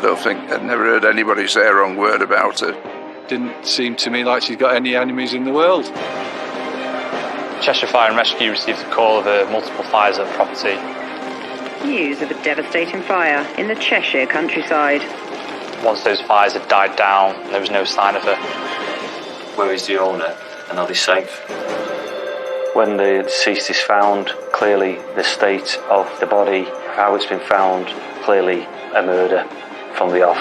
I'd never heard anybody say a wrong word about her. Didn't seem to me like she's got any enemies in the world. Cheshire Fire and Rescue received a call of multiple fires at property. News of a devastating fire in the Cheshire countryside. Once those fires had died down, there was no sign of her. Where is the owner, and are they safe? When the deceased is found, clearly the state of the body, how it's been found, clearly a murder from the off.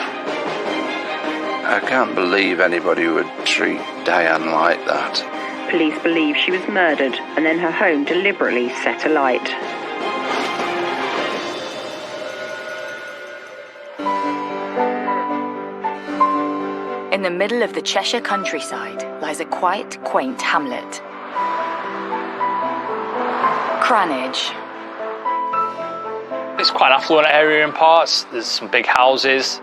I can't believe anybody would treat Diane like that. Police believe she was murdered and then her home deliberately set alight. In the middle of the Cheshire countryside lies a quiet, quaint hamlet. Cranage. It's quite an affluent area in parts. There's some big houses.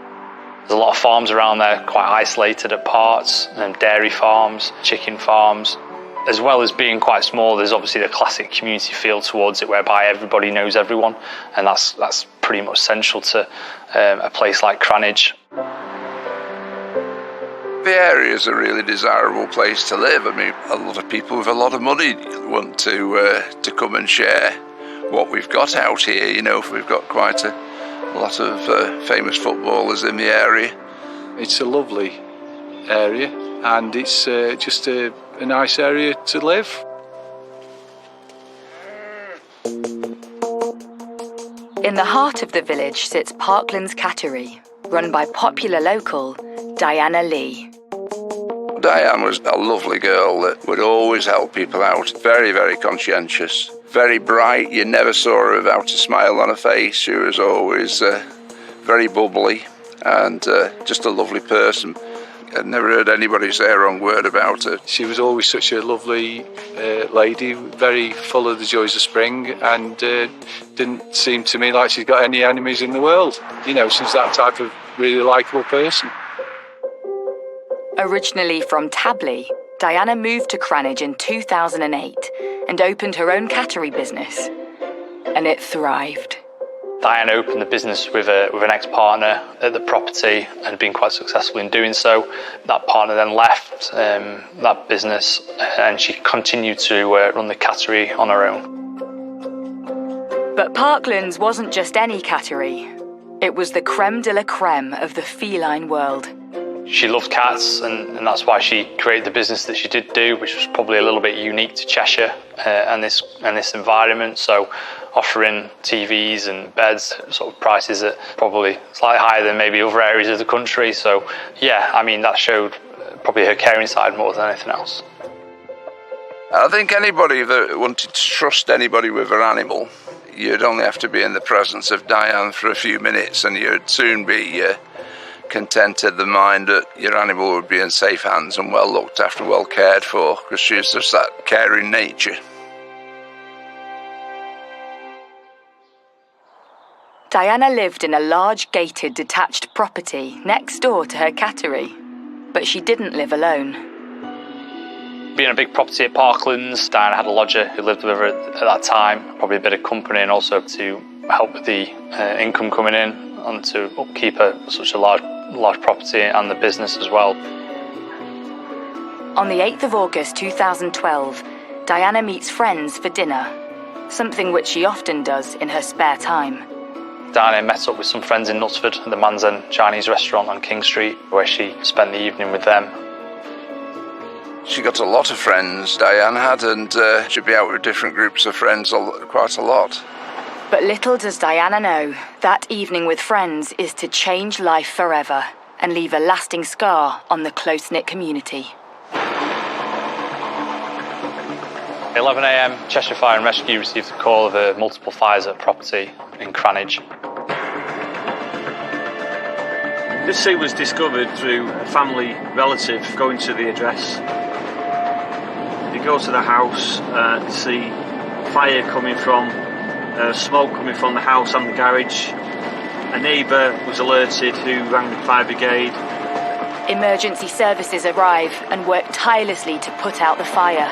There's a lot of farms around there, quite isolated at parts, and dairy farms, chicken farms. As well as being quite small, there's obviously the classic community feel towards it, whereby everybody knows everyone, and that's pretty much central to a place like Cranage. The area is a really desirable place to live. I mean, a lot of people with a lot of money want to come and share what we've got out here. You know, we've got quite a lot of famous footballers in the area. It's a lovely area, and it's just a nice area to live. In the heart of the village sits Parklands Cattery, run by popular local Diana Lee. Diane was a lovely girl that would always help people out. Very, very conscientious. Very bright. You never saw her without a smile on her face. She was always very bubbly and just a lovely person. I'd never heard anybody say a wrong word about her. She was always such a lovely lady, very full of the joys of spring, and didn't seem to me like she's got any enemies in the world. You know, she's that type of really likeable person. Originally from Tabley, Diana moved to Cranage in 2008 and opened her own cattery business. And it thrived. Diana opened the business with an ex-partner at the property and had been quite successful in doing so. That partner then left that business and she continued to run the cattery on her own. But Parklands wasn't just any cattery. It was the creme de la creme of the feline world. She loved cats, and that's why she created the business that she did do, which was probably a little bit unique to Cheshire and this environment. So offering TVs and beds sort of prices at probably slightly higher than maybe other areas of the country. So yeah, I mean, that showed probably her caring side more than anything else. I think anybody that wanted to trust anybody with an animal, you'd only have to be in the presence of Diane for a few minutes and you'd soon be contented the mind that your animal would be in safe hands and well looked after, well cared for, because she's just that caring nature. Diana lived in a large gated detached property next door to her cattery, but she didn't live alone. Being a big property at Parklands, Diana had a lodger who lived with her at that time, probably a bit of company and also to help with the income coming in and to upkeep such a large property and the business as well. On the 8th of August 2012, Diana meets friends for dinner, something which she often does in her spare time. Diana met up with some friends in Knutsford at the Man's End Chinese restaurant on King Street, where she spent the evening with them. She got a lot of friends, Diane had, and she'd be out with different groups of friends quite a lot. But little does Diana know, that evening with friends is to change life forever and leave a lasting scar on the close-knit community. 11 a.m, Cheshire Fire and Rescue received a call of multiple fires at property in Cranage. This scene was discovered through a family relative going to the address. They go to the house, see fire coming from, smoke coming from the house and the garage. A neighbour was alerted who rang the fire brigade. Emergency services arrive and work tirelessly to put out the fire.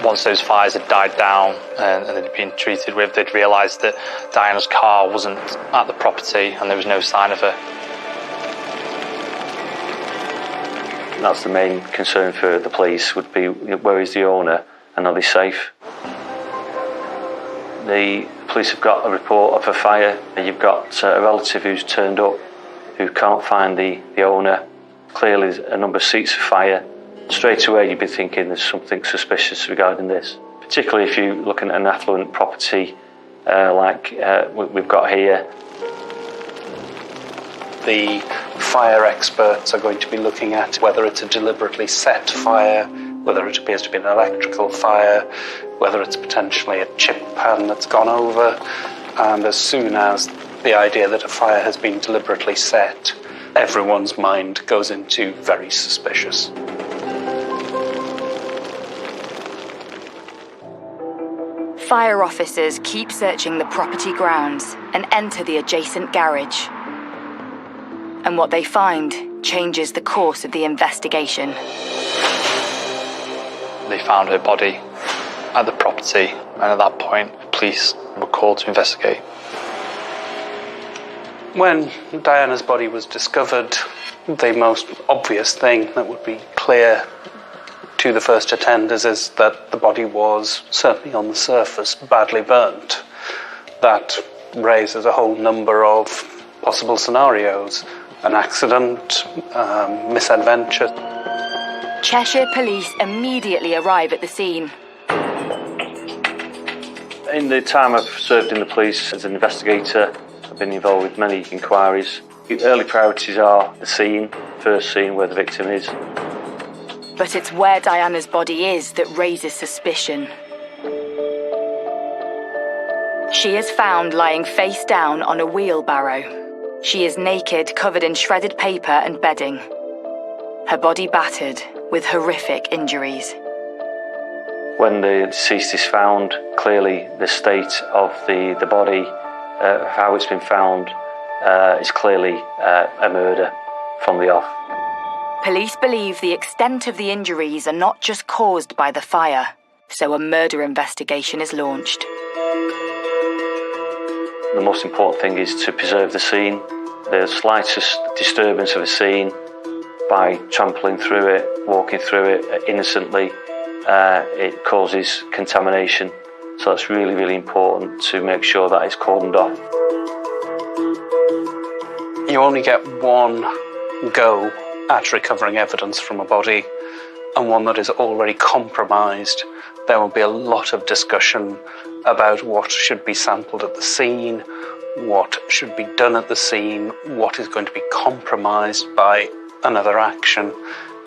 once those fires had died down and they'd been treated with, they'd realised that Diana's car wasn't at the property and there was no sign of her. That's the main concern for the police, would be where is the owner and are they safe? The police have got a report of a fire. You've got a relative who's turned up who can't find the owner. Clearly there's a number of seats of fire. Straight away you'd be thinking there's something suspicious regarding this, particularly if you're looking at an affluent property like we've got here. The fire experts are going to be looking at whether it's a deliberately set fire, whether it appears to be an electrical fire, whether it's potentially a chip pan that's gone over, and as soon as the idea that a fire has been deliberately set, everyone's mind goes into very suspicious. Fire officers keep searching the property grounds and enter the adjacent garage. And what they find changes the course of the investigation. They found her body at the property, and at that point, police were called to investigate. When Diana's body was discovered, the most obvious thing that would be clear to the first attenders is that the body was, certainly on the surface, badly burnt. That raises a whole number of possible scenarios. An accident, misadventure. Cheshire police immediately arrive at the scene. In the time I've served in the police as an investigator, I've been involved with many inquiries. The early priorities are the scene, first scene where the victim is. But it's where Diana's body is that raises suspicion. She is found lying face down on a wheelbarrow. She is naked, covered in shredded paper and bedding. Her body battered with horrific injuries. When the deceased is found, clearly the state of the body, how it's been found, is clearly a murder from the off. Police believe the extent of the injuries are not just caused by the fire, so a murder investigation is launched. The most important thing is to preserve the scene. The slightest disturbance of a scene, by trampling through it, walking through it innocently, it causes contamination. So it's really, really important to make sure that it's cordoned off. You only get one go at recovering evidence from a body, and one that is already compromised. There will be a lot of discussion about what should be sampled at the scene, what should be done at the scene, what is going to be compromised by another action.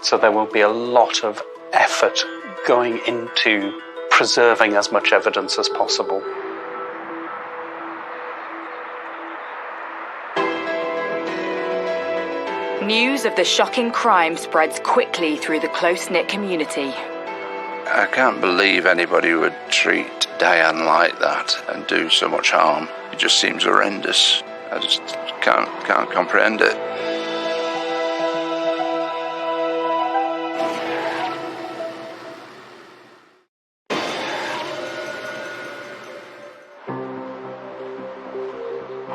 So there will be a lot of effort going into preserving as much evidence as possible. News of the shocking crime spreads quickly through the close-knit community. I can't believe anybody would treat Diane like that and do so much harm. It just seems horrendous. I just can't comprehend it.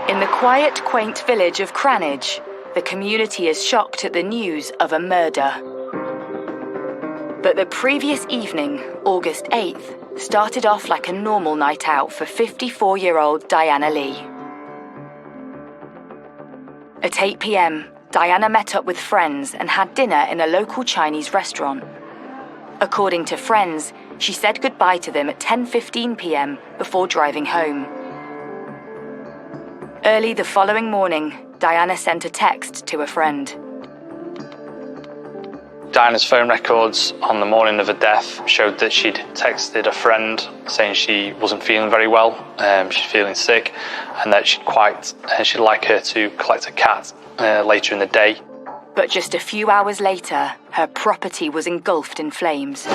In the quiet, quaint village of Cranage, the community is shocked at the news of a murder. But the previous evening, August 8th, started off like a normal night out for 54-year-old Diana Lee. At 8 p.m, Diana met up with friends and had dinner in a local Chinese restaurant. According to friends, she said goodbye to them at 10:15 p.m. before driving home. Early the following morning, Diana sent a text to a friend. Diana's phone records on the morning of her death showed that she'd texted a friend saying she wasn't feeling very well, she's feeling sick, and that she'd like her to collect a cat later in the day. But just a few hours later, her property was engulfed in flames.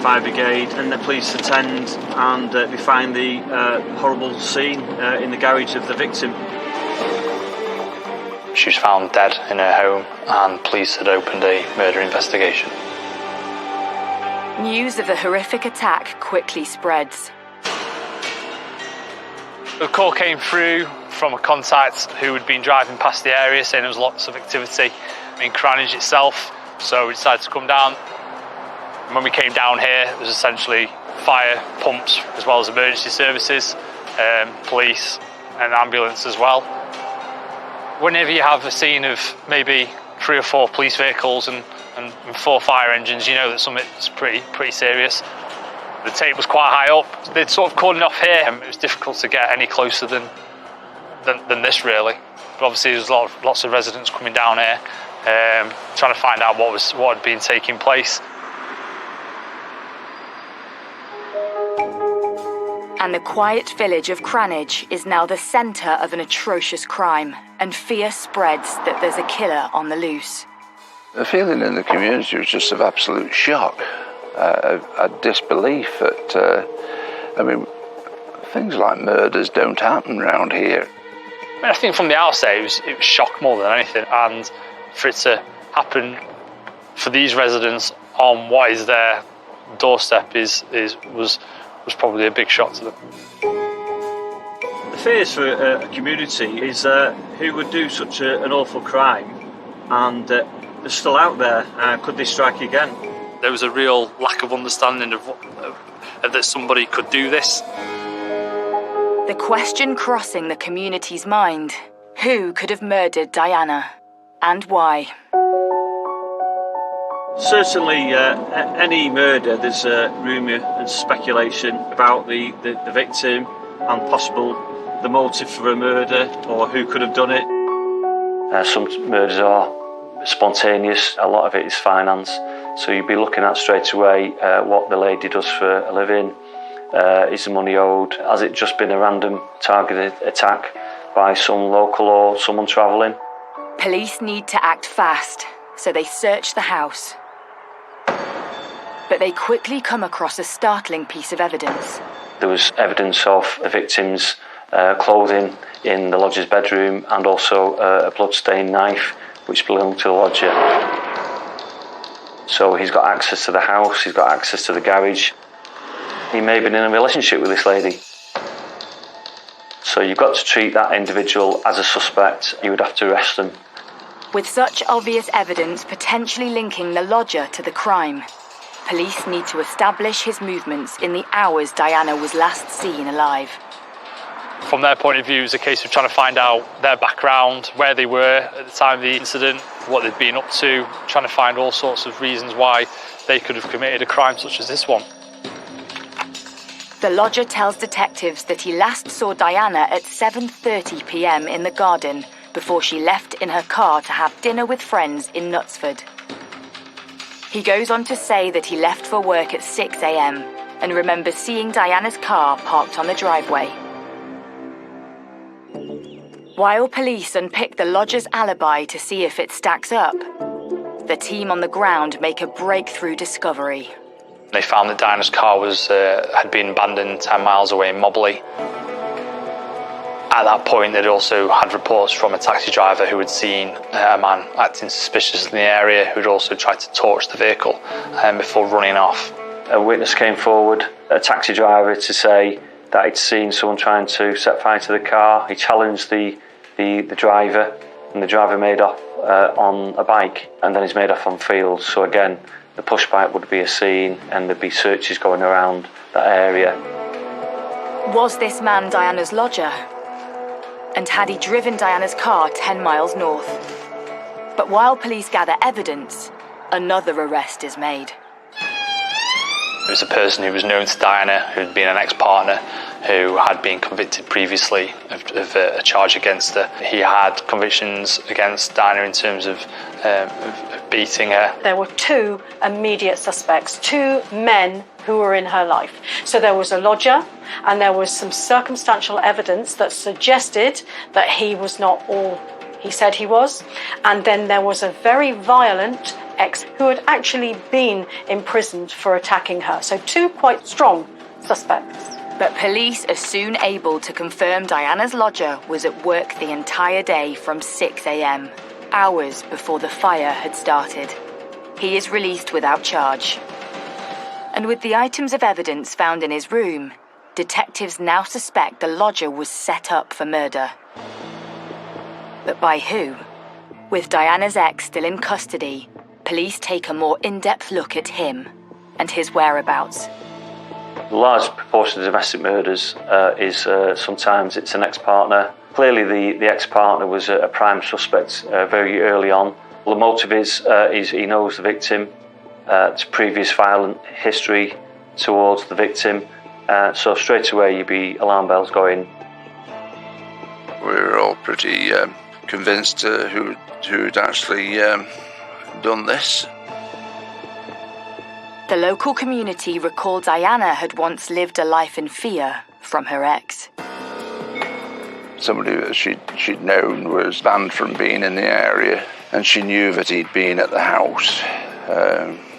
Fire brigade and the police attend, and we find the horrible scene in the garage of the victim. She was found dead in her home, and police had opened a murder investigation. News of the horrific attack quickly spreads. The call came through from a contact who had been driving past the area saying there was lots of activity in Cranage itself, so we decided to come down. And when we came down here, there was essentially fire pumps as well as emergency services, police and ambulance as well. Whenever you have a scene of maybe 3 or 4 police vehicles and 4 fire engines, you know that something's pretty serious. The tape was quite high up. They'd sort of called it off here, and it was difficult to get any closer than this, really. But obviously, there's lots of residents coming down here, trying to find out what had been taking place. And the quiet village of Cranage is now the centre of an atrocious crime, and fear spreads that there's a killer on the loose. The feeling in the community was just of absolute shock, a disbelief that, things like murders don't happen around here. I think from the outset it was shock more than anything, and for it to happen for these residents on what is their doorstep was probably a big shock to them. The fears for a community is who would do such an awful crime, and they're still out there. Could they strike again? There was a real lack of understanding of that somebody could do this. The question crossing the community's mind: who could have murdered Diana, and why? Certainly, any murder, there's rumour and speculation about the victim and the motive for a murder, or who could have done it. Some murders are spontaneous, a lot of it is finance, so you'd be looking at straight away what the lady does for a living. Is the money owed? Has it just been a random targeted attack by some local or someone travelling? Police need to act fast, so they search the house. But they quickly come across a startling piece of evidence. There was evidence of a victim's clothing in the lodger's bedroom, and also a blood-stained knife which belonged to the lodger. So he's got access to the house, he's got access to the garage. He may have been in a relationship with this lady. So you've got to treat that individual as a suspect. You would have to arrest them. With such obvious evidence potentially linking the lodger to the crime, police need to establish his movements in the hours Diana was last seen alive. From their point of view, it was a case of trying to find out their background, where they were at the time of the incident, what they'd been up to, trying to find all sorts of reasons why they could have committed a crime such as this one. The lodger tells detectives that he last saw Diana at 7:30 p.m. in the garden before she left in her car to have dinner with friends in Knutsford. He goes on to say that he left for work at 6 a.m. and remembers seeing Diana's car parked on the driveway. While police unpick the lodger's alibi to see if it stacks up, the team on the ground make a breakthrough discovery. They found that Diana's car had been abandoned 10 miles away in Mobley. At that point, they'd also had reports from a taxi driver who had seen a man acting suspicious in the area, who'd also tried to torch the vehicle before running off. A witness came forward, a taxi driver, to say that he'd seen someone trying to set fire to the car. He challenged the driver, and the driver made off on a bike, and then he's made off on fields. So again, the push bike would be a scene, and there'd be searches going around that area. Was this man Diana's lodger? And had he driven Diana's car 10 miles north? But while police gather evidence, another arrest is made. It was a person who was known to Diana, who'd been an ex-partner, who had been convicted previously of a charge against her. He had convictions against Diana in terms of beating her. There were 2 immediate suspects, 2 men who were in her life. So there was a lodger, and there was some circumstantial evidence that suggested that he was not all he said he was. And then there was a very violent ex who had actually been imprisoned for attacking her. So 2 quite strong suspects. But police are soon able to confirm Diana's lodger was at work the entire day from 6 a.m, hours before the fire had started. He is released without charge. And with the items of evidence found in his room, detectives now suspect the lodger was set up for murder. But by who? With Diana's ex still in custody, police take a more in-depth look at him and his whereabouts. A large proportion of domestic murders is sometimes it's an ex-partner. Clearly the ex-partner was a prime suspect very early on. The motive is he knows the victim, it's previous violent history towards the victim, so straight away you'd be alarm bells going. We were all pretty convinced who'd actually done this. The local community recalled Diana had once lived a life in fear from her ex. Somebody that she'd known was banned from being in the area, and she knew that he'd been at the house.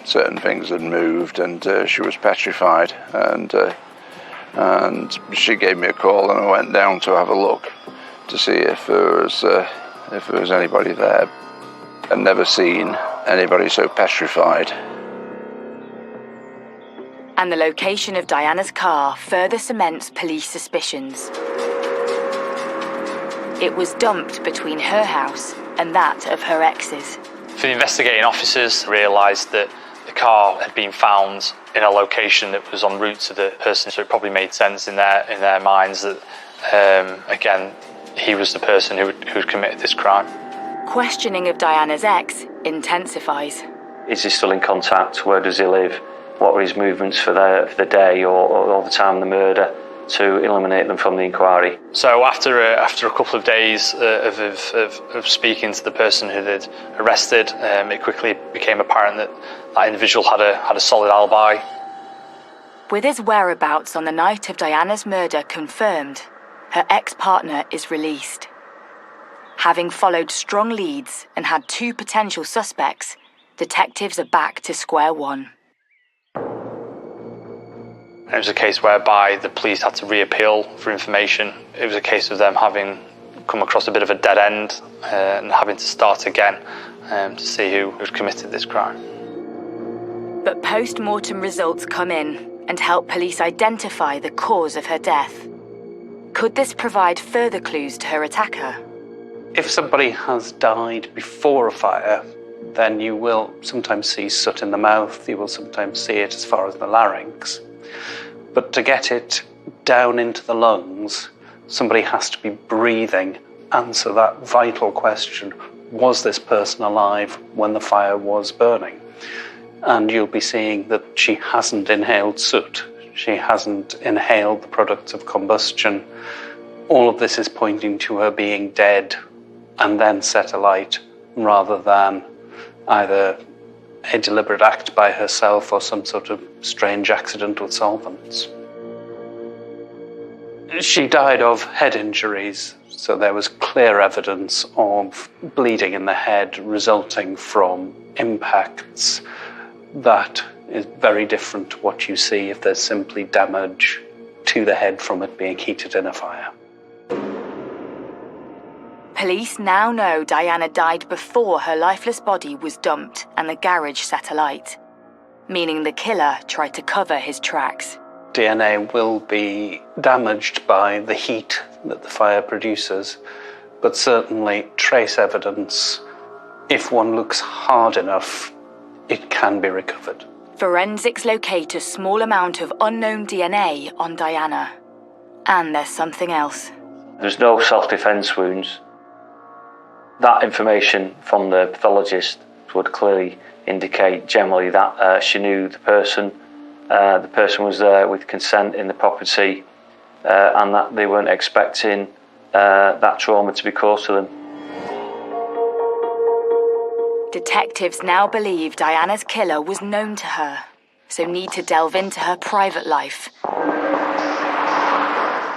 Certain things had moved, and she was petrified. And she gave me a call, and I went down to have a look to see if there was anybody there. I'd never seen anybody so petrified. And the location of Diana's car further cements police suspicions. It was dumped between her house and that of her ex's. The investigating officers realised that the car had been found in a location that was en route to the person, so it probably made sense in their minds that, again, he was the person who'd committed this crime. Questioning of Diana's ex intensifies. Is he still in contact? Where does he live? What were his movements for the day or the time of the murder, to eliminate them from the inquiry? So after a couple of days of speaking to the person who they'd arrested, it quickly became apparent that individual had a solid alibi. With his whereabouts on the night of Diana's murder confirmed, her ex-partner is released. Having followed strong leads and had 2 potential suspects, detectives are back to square one. It was a case whereby the police had to reappeal for information. It was a case of them having come across a bit of a dead end and having to start again to see who had committed this crime. But post-mortem results come in and help police identify the cause of her death. Could this provide further clues to her attacker? If somebody has died before a fire, then you will sometimes see soot in the mouth, you will sometimes see it as far as the larynx. But to get it down into the lungs, somebody has to be breathing, answer that vital question, was this person alive when the fire was burning? And you'll be seeing that she hasn't inhaled soot, she hasn't inhaled the products of combustion. All of this is pointing to her being dead and then set alight, rather than either a deliberate act by herself or some sort of strange accident with solvents. She died of head injuries, so there was clear evidence of bleeding in the head resulting from impacts. That is very different to what you see if there's simply damage to the head from it being heated in a fire. Police now know Diana died before her lifeless body was dumped and the garage set alight, meaning the killer tried to cover his tracks. DNA will be damaged by the heat that the fire produces, but certainly trace evidence, if one looks hard enough, it can be recovered. Forensics locate a small amount of unknown DNA on Diana. And there's something else. There's no self-defense wounds. That information from the pathologist would clearly indicate generally that she knew the person was there with consent in the property, and that they weren't expecting that trauma to be caused to them. Detectives now believe Diana's killer was known to her, so need to delve into her private life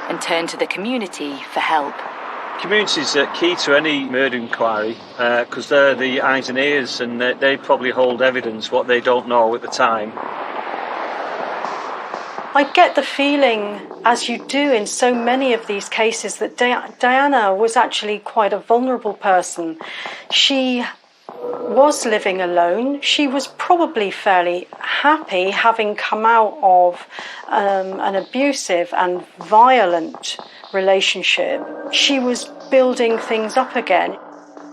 and turn to the community for help. Community is key to any murder inquiry because they're the eyes and ears, and they probably hold evidence what they don't know at the time. I get the feeling, as you do in so many of these cases, that Diana was actually quite a vulnerable person. She was living alone. She was probably fairly happy, having come out of an abusive and violent relationship. She was building things up again.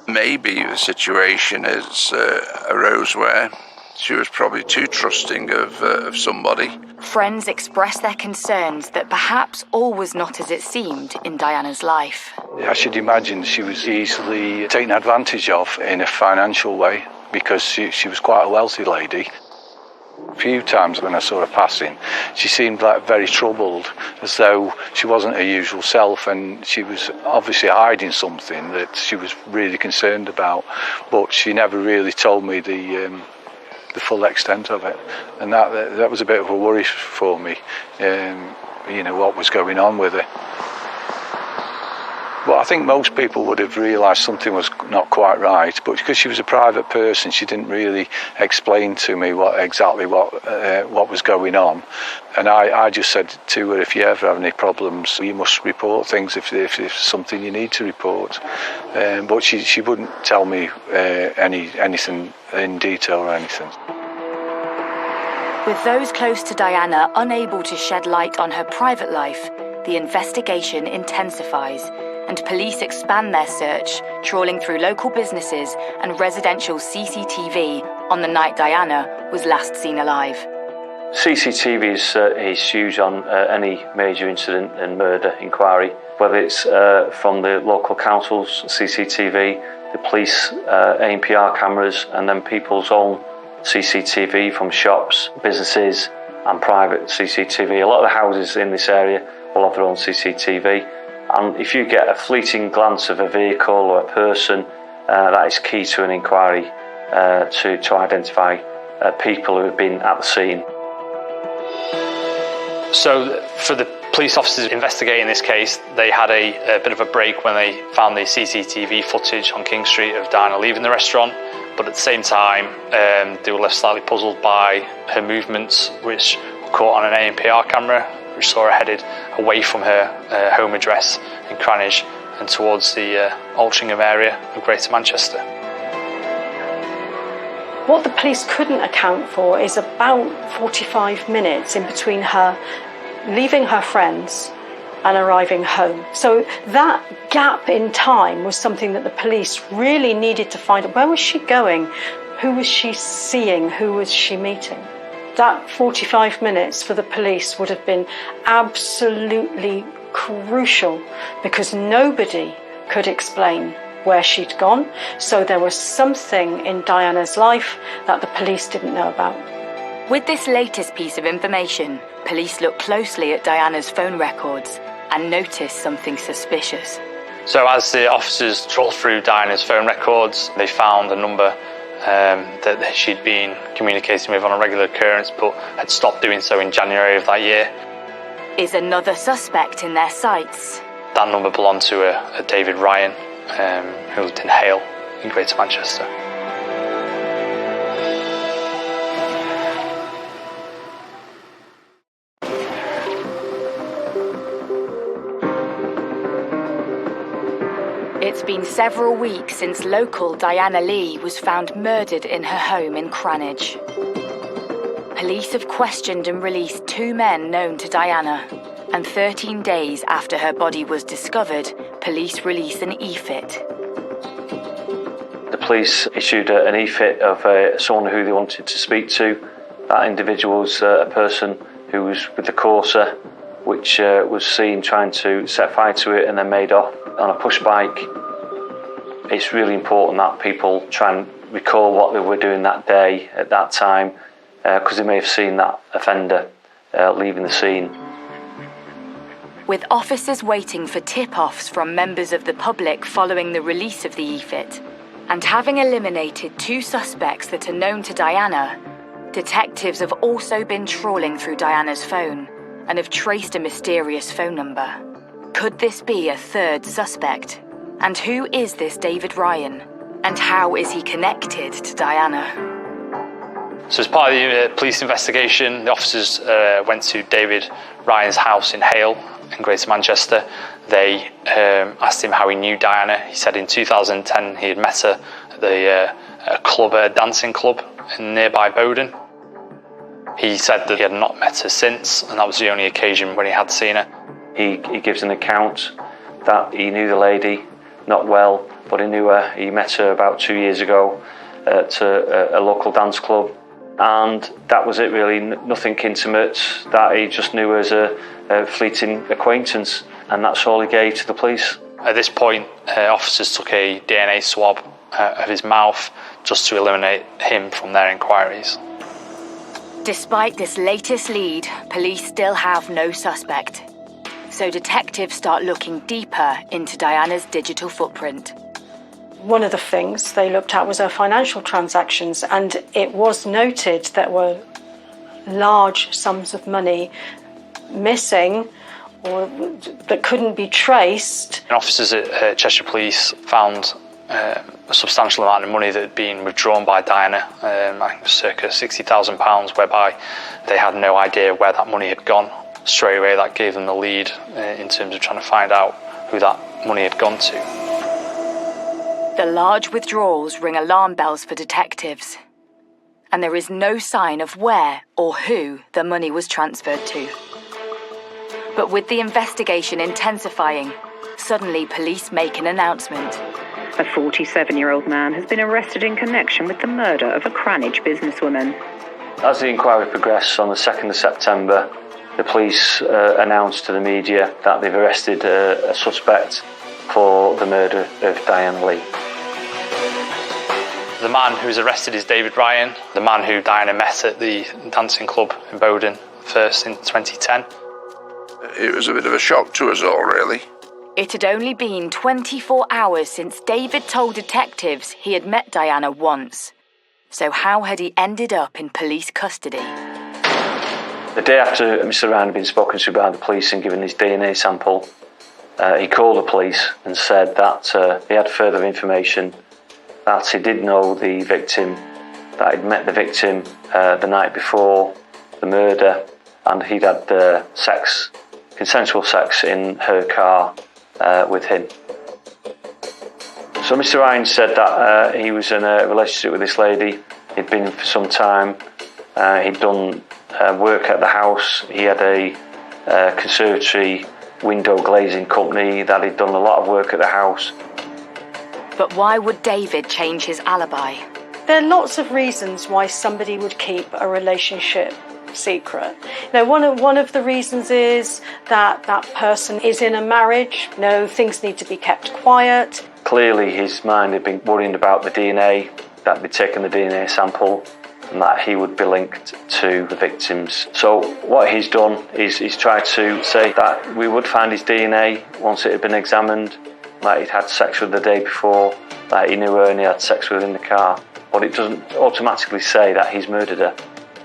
Maybe the situation has arose where she was probably too trusting of somebody. Friends expressed their concerns that perhaps all was not as it seemed in Diana's life. I should imagine she was easily taken advantage of in a financial way because she was quite a wealthy lady. A few times when I saw her passing, she seemed like very troubled, as though she wasn't her usual self, and she was obviously hiding something that she was really concerned about, but she never really told me the full extent of it, and that was a bit of a worry for me, what was going on with her. But I think most people would have realised something was not quite right, but because she was a private person, she didn't really explain to me what was going on, and I just said to her, if you ever have any problems, you must report things if there's something you need to report. But she wouldn't tell me anything in detail or anything. With those close to Diana unable to shed light on her private life, the investigation intensifies, and police expand their search, trawling through local businesses and residential CCTV on the night Diana was last seen alive. CCTV is huge on any major incident and murder inquiry, whether it's from the local council's CCTV, the police ANPR cameras, and then people's own CCTV from shops, businesses and private CCTV. A lot of the houses in this area will have their own CCTV, and if you get a fleeting glance of a vehicle or a person, that is key to an inquiry to identify people who have been at the scene. So for the police officers investigating this case, they had a bit of a break when they found the CCTV footage on King Street of Diana leaving the restaurant, but at the same time they were left slightly puzzled by her movements, which were caught on an ANPR camera, which saw her headed away from her home address in Cranage and towards the Altrincham area of Greater Manchester. What the police couldn't account for is about 45 minutes in between her leaving her friends and arriving home. So that gap in time was something that the police really needed to find out. Where was she going? Who was she seeing? Who was she meeting? That 45 minutes for the police would have been absolutely crucial because nobody could explain where she'd gone. So there was something in Diana's life that the police didn't know about. With this latest piece of information, police looked closely at Diana's phone records and noticed something suspicious. So as the officers trawled through Diana's phone records, they found a number that she'd been communicating with on a regular occurrence but had stopped doing so in January of that year. Is another suspect in their sights? That number belonged to a David Ryan, who lived in Hale in Greater Manchester. It's been several weeks since local Diana Lee was found murdered in her home in Cranage. Police have questioned and released 2 men known to Diana, and 13 days after her body was discovered, police released an e-fit. The police issued an e-fit of someone who they wanted to speak to. That individual was a person who was with the Corsa, which was seen trying to set fire to it and then made off on a push bike. It's really important that people try and recall what they were doing that day at that time, because they may have seen that offender leaving the scene. With officers waiting for tip-offs from members of the public following the release of the e-fit, and having eliminated 2 suspects that are known to Diana, detectives have also been trawling through Diana's phone and have traced a mysterious phone number. Could this be a 3rd suspect? And who is this David Ryan? And how is he connected to Diana? So as part of the police investigation, the officers went to David Ryan's house in Hale in Greater Manchester. They asked him how he knew Diana. He said in 2010 he had met her a dancing club in nearby Bowden. He said that he had not met her since, and that was the only occasion when he had seen her. He gives an account that he knew the lady, not well, but he knew her. He met her about 2 years ago at a local dance club, and that was it really, nothing intimate, that he just knew her as a fleeting acquaintance, and that's all he gave to the police. At this point, officers took a DNA swab of his mouth just to eliminate him from their inquiries. Despite this latest lead, police still have no suspect. So detectives start looking deeper into Diana's digital footprint. One of the things they looked at was her financial transactions, and it was noted that were large sums of money missing or that couldn't be traced. And officers at Cheshire Police found a substantial amount of money that had been withdrawn by Diana, I think it was circa £60,000, whereby they had no idea where that money had gone. Straight away that gave them the lead in terms of trying to find out who that money had gone to. The large withdrawals ring alarm bells for detectives, and there is no sign of where or who the money was transferred to. But with the investigation intensifying, suddenly police make an announcement. A 47-year-old man has been arrested in connection with the murder of a Cranage businesswoman. As the inquiry progressed on the 2nd of September, the police announced to the media that they've arrested a suspect for the murder of Diana Lee. The man who's arrested is David Ryan, the man who Diana met at the dancing club in Bowden first in 2010. It was a bit of a shock to us all, really. It had only been 24 hours since David told detectives he had met Diana once. So how had he ended up in police custody? The day after Mr. Ryan had been spoken to by the police and given his DNA sample, he called the police and said that he had further information, that he did know the victim, that he'd met the victim the night before the murder, and he'd had consensual sex in her car with him. So Mr. Ryan said that he was in a relationship with this lady. He'd been for some time. He'd done work at the house. He had a conservatory window glazing company that he'd done a lot of work at the house. But why would David change his alibi? There are lots of reasons why somebody would keep a relationship secret. Now, one of the reasons is that that person is in a marriage. Things need to be kept quiet. Clearly his mind had been worrying about the DNA, that they'd taken the DNA sample and that he would be linked to the victims. So what he's done is he's tried to say that we would find his DNA once it had been examined, that he'd had sex with her the day before, that he knew her and he had sex with her in the car. But it doesn't automatically say that he's murdered her,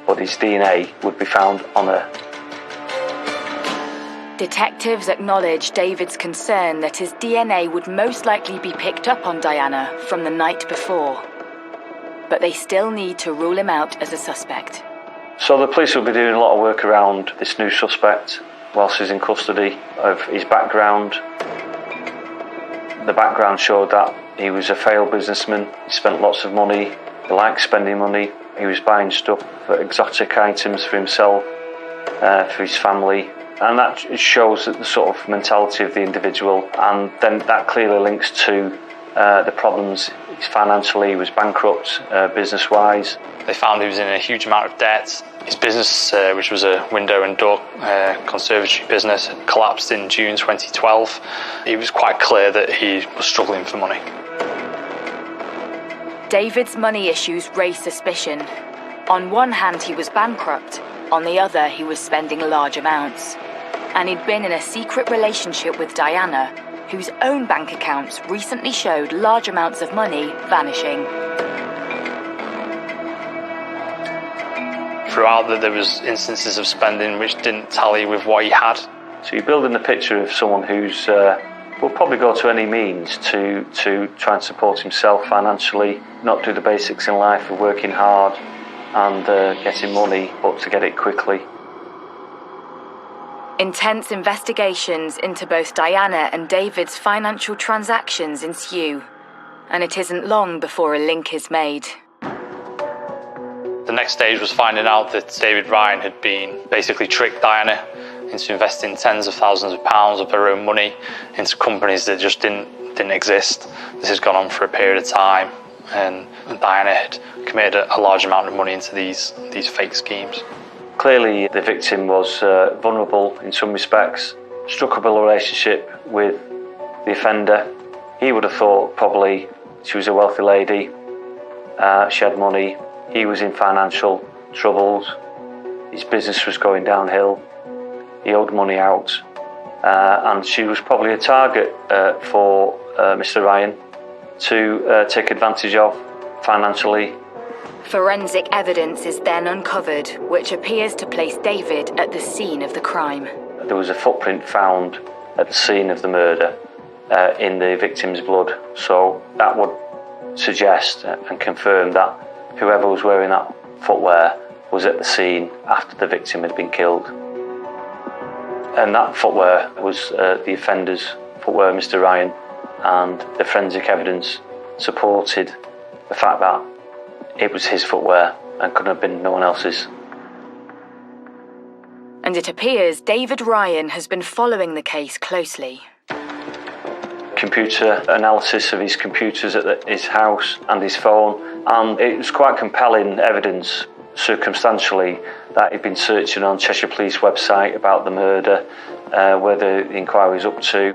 but his DNA would be found on her. Detectives acknowledge David's concern that his DNA would most likely be picked up on Diana from the night before. But they still need to rule him out as a suspect. So the police will be doing a lot of work around this new suspect whilst he's in custody, of his background. The background showed that he was a failed businessman. He spent lots of money. He liked spending money. He was buying stuff, exotic items for himself, for his family. And that shows the sort of mentality of the individual. And then that clearly links to the problems. Financially, he was bankrupt, business-wise. They found he was in a huge amount of debt. His business, which was a window and door conservatory business, had collapsed in June 2012. It was quite clear that he was struggling for money. David's money issues raised suspicion. On one hand, he was bankrupt. On the other, he was spending large amounts. And he'd been in a secret relationship with Diana, whose own bank accounts recently showed large amounts of money vanishing. Throughout that, there was instances of spending which didn't tally with what he had. So you're building the picture of someone who's will probably go to any means to try and support himself financially, not do the basics in life of working hard and getting money, but to get it quickly. Intense investigations into both Diana and David's financial transactions ensue. and it isn't long before a link is made. The next stage was finding out that David Ryan had been basically tricked Diana into investing tens of thousands of pounds of her own money into companies that just didn't exist. This has gone on for a period of time, and Diana had committed a large amount of money into these fake schemes. Clearly, the victim was vulnerable in some respects, struck up a relationship with the offender. He would have thought probably she was a wealthy lady, she had money, he was in financial troubles, his business was going downhill, he owed money out, and she was probably a target for Mr. Ryan to take advantage of financially. Forensic evidence is then uncovered, which appears to place David at the scene of the crime. There was a footprint found at the scene of the murder in the victim's blood, so that would suggest and confirm that whoever was wearing that footwear was at the scene after the victim had been killed. And that footwear was the offender's footwear, Mr. Ryan, and the forensic evidence supported the fact that it was his footwear and couldn't have been no one else's. And it appears David Ryan has been following the case closely. Computer analysis of his computers at his house and his phone, and it was quite compelling evidence circumstantially that he'd been searching on Cheshire Police website about the murder, where the inquiry was up to.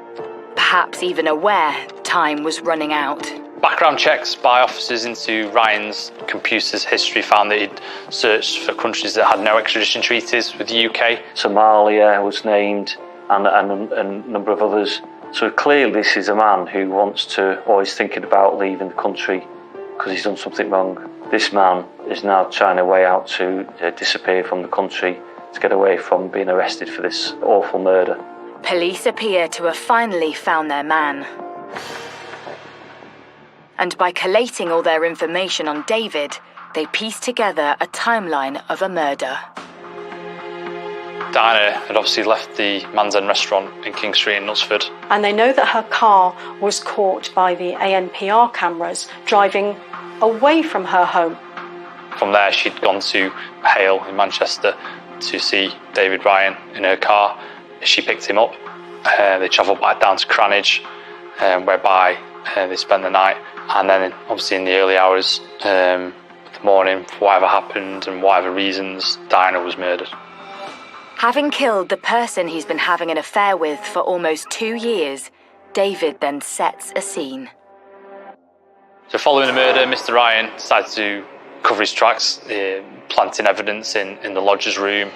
Perhaps even aware time was running out. Background checks by officers into Ryan's computer's history found that he'd searched for countries that had no extradition treaties with the UK. Somalia was named, and a number of others. So clearly this is a man who wants to, or is thinking about leaving the country because he's done something wrong. This man is now trying a way out to disappear from the country, to get away from being arrested for this awful murder. Police appear to have finally found their man. And by collating all their information on David, they piece together a timeline of a murder. Diana had obviously left the Man's End restaurant in King Street in Knutsford. And they know that her car was caught by the ANPR cameras driving away from her home. From there, she'd gone to Hale in Manchester to see David Ryan in her car. She picked him up. They travelled back down to Cranage, whereby they spent the night. And then, obviously, in the early hours of the morning, for whatever happened and whatever reasons, Diana was murdered. Having killed the person he's been having an affair with for almost 2 years, David then sets a scene. So following the murder, Mr. Ryan decided to cover his tracks, planting evidence in the lodger's room,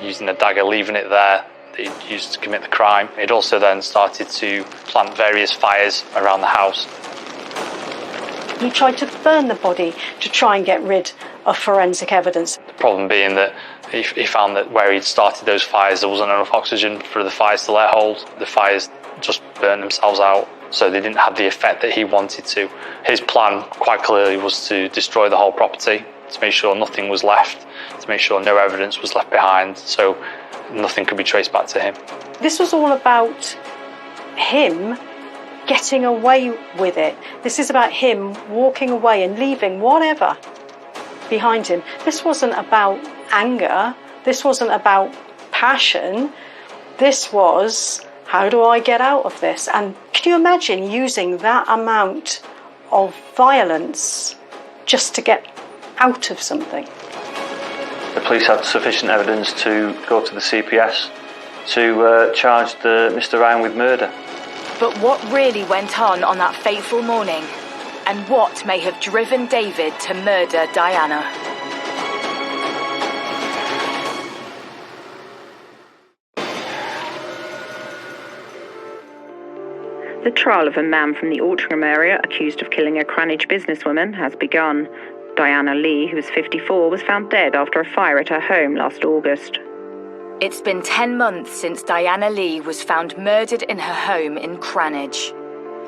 using a dagger, leaving it there that he'd used to commit the crime. He'd also then started to plant various fires around the house. He tried to burn the body to try and get rid of forensic evidence. The problem being that he found that where he'd started those fires, there wasn't enough oxygen for the fires to let hold. The fires just burned themselves out, so they didn't have the effect that he wanted to. His plan, quite clearly, was to destroy the whole property, to make sure nothing was left, to make sure no evidence was left behind, so nothing could be traced back to him. This was all about him getting away with it. This is about him walking away and leaving whatever behind him. This wasn't about anger. This wasn't about passion. This was, how do I get out of this? And can you imagine using that amount of violence just to get out of something? The police had sufficient evidence to go to the CPS to charge Mr. Ryan with murder. But what really went on that fateful morning? And what may have driven David to murder Diana? The trial of a man from the Altrincham area accused of killing a Cranage businesswoman has begun. Diana Lee, who was 54, was found dead after a fire at her home last August. It's been 10 months since Diana Lee was found murdered in her home in Cranage.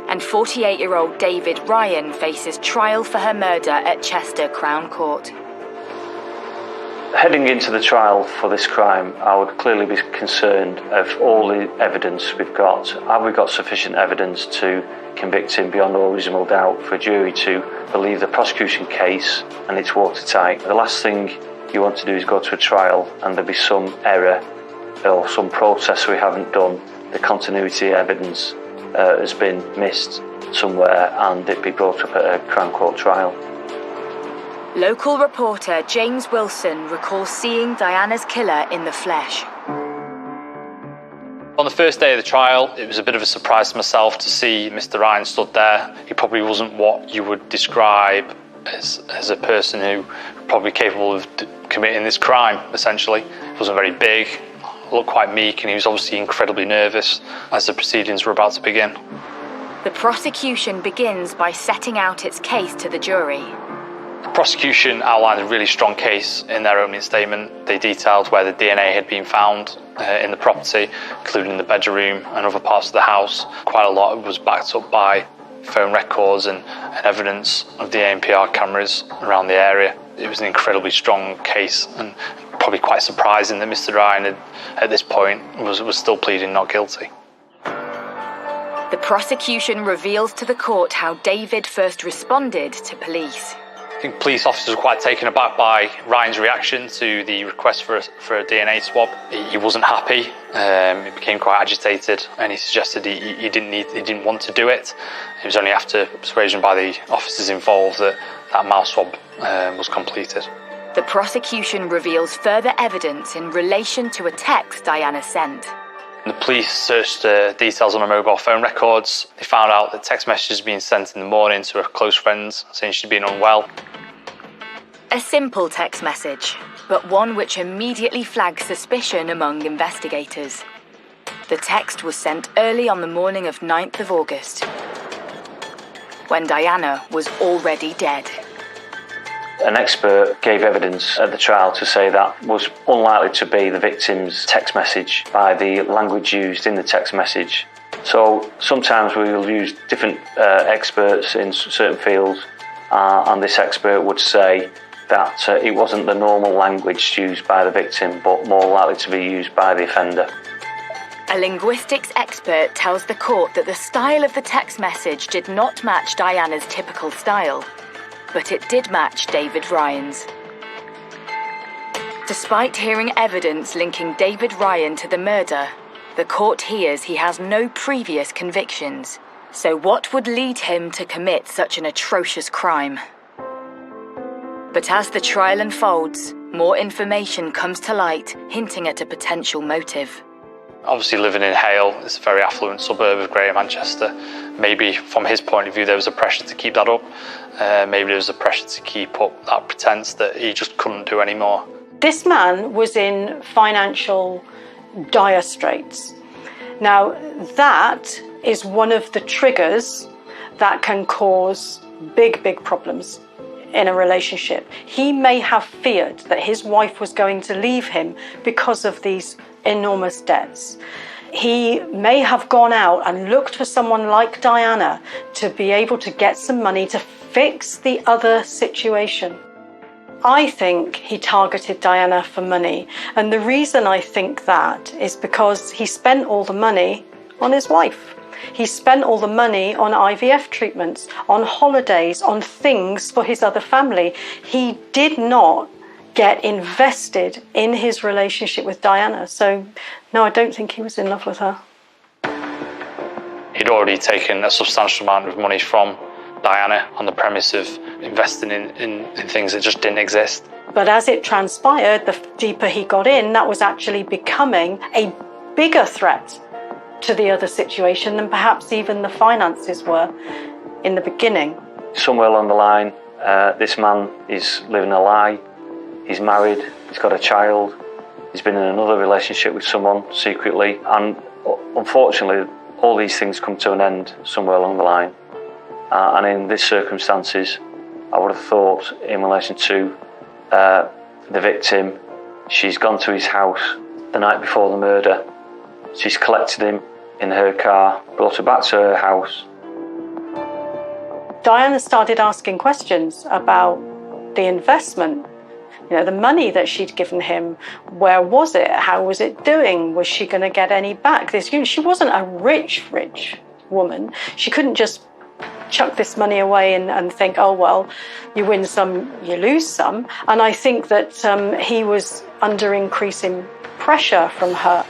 And 48-year-old David Ryan faces trial for her murder at Chester Crown Court. Heading into the trial for this crime, I would clearly be concerned of all the evidence we've got. Have we got sufficient evidence to convict him beyond all reasonable doubt for a jury to believe the prosecution case and it's watertight? The last thing you want to do is go to a trial and there be some error or some process we haven't done. The continuity evidence has been missed somewhere and it be brought up at a Crown Court trial. Local reporter James Wilson recalls seeing Diana's killer in the flesh. On the first day of the trial, it was a bit of a surprise to myself to see Mr. Ryan stood there. He probably wasn't what you would describe as a person who probably capable of committing this crime, essentially. He wasn't very big, looked quite meek, and he was obviously incredibly nervous as the proceedings were about to begin. The prosecution begins by setting out its case to the jury. The prosecution outlined a really strong case in their opening statement. They detailed where the DNA had been found in the property, including the bedroom and other parts of the house. Quite a lot was backed up by phone records and evidence of the ANPR cameras around the area. It was an incredibly strong case and probably quite surprising that Mr. Ryan at this point was still pleading not guilty. The prosecution reveals to the court how David first responded to police. I think police officers were quite taken aback by Ryan's reaction to the request for a DNA swab. He wasn't happy. He became quite agitated, and he suggested he didn't want to do it. It was only after persuasion by the officers involved that mouth swab was completed. The prosecution reveals further evidence in relation to a text Diana sent. The police searched details on her mobile phone records. They found out that text messages had been sent in the morning to her close friends saying she'd been unwell. A simple text message, but one which immediately flags suspicion among investigators. The text was sent early on the morning of 9th of August, when Diana was already dead. An expert gave evidence at the trial to say that was unlikely to be the victim's text message by the language used in the text message. So sometimes we will use different experts in certain fields, and this expert would say that it wasn't the normal language used by the victim, but more likely to be used by the offender. A linguistics expert tells the court that the style of the text message did not match Diana's typical style, but it did match David Ryan's. Despite hearing evidence linking David Ryan to the murder, the court hears he has no previous convictions. So what would lead him to commit such an atrocious crime? But as the trial unfolds, more information comes to light, hinting at a potential motive. Obviously living in Hale, it's a very affluent suburb of Greater Manchester. Maybe from his point of view there was a pressure to keep that up. Maybe there was a pressure to keep up that pretense that he just couldn't do anymore. This man was in financial dire straits. Now, that is one of the triggers that can cause big problems in a relationship. He may have feared that his wife was going to leave him because of these enormous debts. He may have gone out and looked for someone like Diana to be able to get some money to fix the other situation. I think he targeted Diana for money, and the reason I think that is because he spent all the money on his wife. He spent all the money on IVF treatments, on holidays, on things for his other family. He did not get invested in his relationship with Diana. So, no, I don't think he was in love with her. He'd already taken a substantial amount of money from Diana on the premise of investing in things that just didn't exist. But as it transpired, the deeper he got in, that was actually becoming a bigger threat to the other situation than perhaps even the finances were in the beginning. Somewhere along the line, this man is living a lie. He's married, he's got a child, he's been in another relationship with someone secretly, and unfortunately all these things come to an end somewhere along the line. And in these circumstances, I would have thought in relation to the victim, she's gone to his house the night before the murder. She's collected him in her car, brought her back to her house. Diana started asking questions about the investment. You know, the money that she'd given him, where was it? How was it doing? Was she going to get any back? She wasn't a rich woman. She couldn't just chuck this money away and think, oh, well, you win some, you lose some. And I think that he was under increasing pressure from her.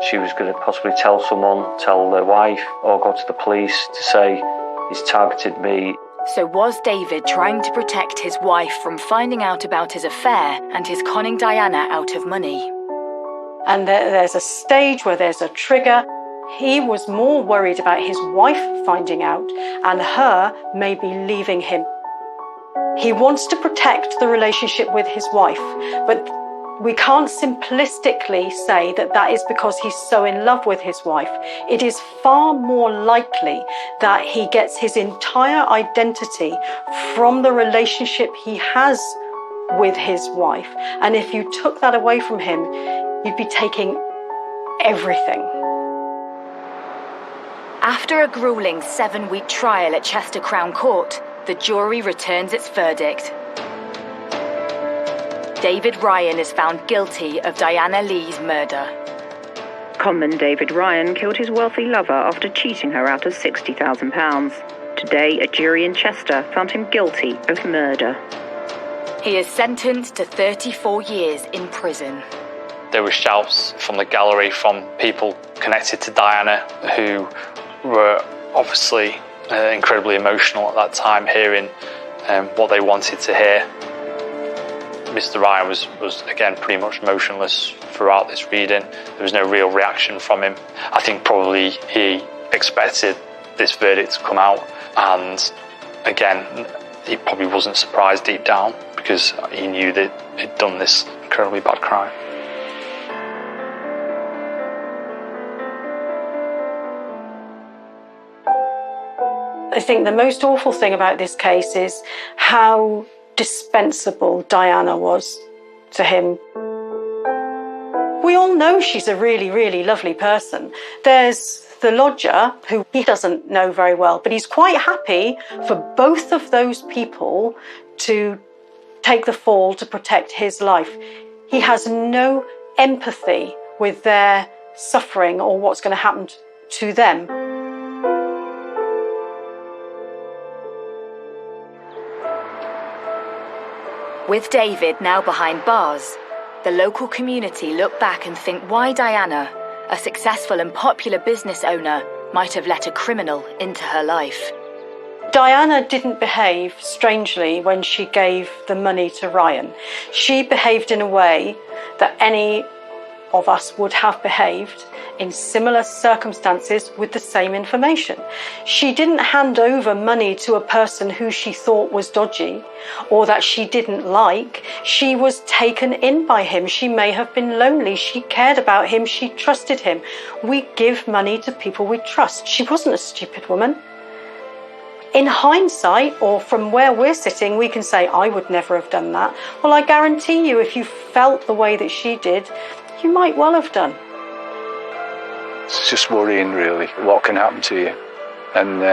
She was going to possibly tell someone, tell their wife, or go to the police to say, he's targeted me. So was David trying to protect his wife from finding out about his affair and his conning Diana out of money? And there's a stage where there's a trigger. He was more worried about his wife finding out and her maybe leaving him. He wants to protect the relationship with his wife, but we can't simplistically say that that is because he's so in love with his wife. It is far more likely that he gets his entire identity from the relationship he has with his wife. And if you took that away from him, you'd be taking everything. After a grueling 7-week trial at Chester Crown Court, the jury returns its verdict. David Ryan is found guilty of Diana Lee's murder. Conman David Ryan killed his wealthy lover after cheating her out of £60,000. Today, a jury in Chester found him guilty of murder. He is sentenced to 34 years in prison. There were shouts from the gallery from people connected to Diana who were obviously incredibly emotional at that time, hearing what they wanted to hear. Mr. Ryan was again pretty much motionless throughout this reading. There was no real reaction from him. I think probably he expected this verdict to come out, and again he probably wasn't surprised deep down because he knew that he'd done this incredibly bad crime. I think the most awful thing about this case is how dispensable Diana was to him. We all know she's a really, really lovely person. There's the lodger, who he doesn't know very well, but he's quite happy for both of those people to take the fall to protect his life. He has no empathy with their suffering or what's going to happen to them. With David now behind bars, the local community look back and think why Diana, a successful and popular business owner, might have let a criminal into her life. Diana didn't behave strangely when she gave the money to Ryan. She behaved in a way that any of us would have behaved in similar circumstances with the same information. She didn't hand over money to a person who she thought was dodgy or that she didn't like. She was taken in by him. She may have been lonely. She cared about him. She trusted him. We give money to people we trust. She wasn't a stupid woman. In hindsight, or from where we're sitting, we can say, I would never have done that. Well, I guarantee you, if you felt the way that she did, you might well have done. It's just worrying, really, what can happen to you. And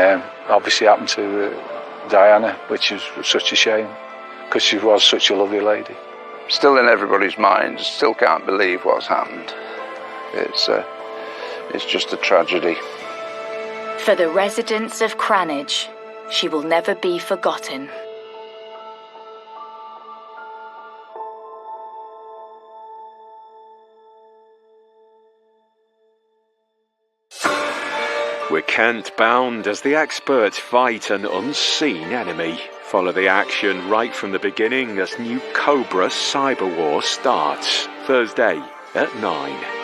obviously happened to Diana, which is such a shame, because she was such a lovely lady. Still in everybody's minds, still can't believe what's happened. It's just a tragedy. For the residents of Cranage, she will never be forgotten. We're Kent-bound as the experts fight an unseen enemy. Follow the action right from the beginning as new Cobra Cyber War starts. Thursday at 9.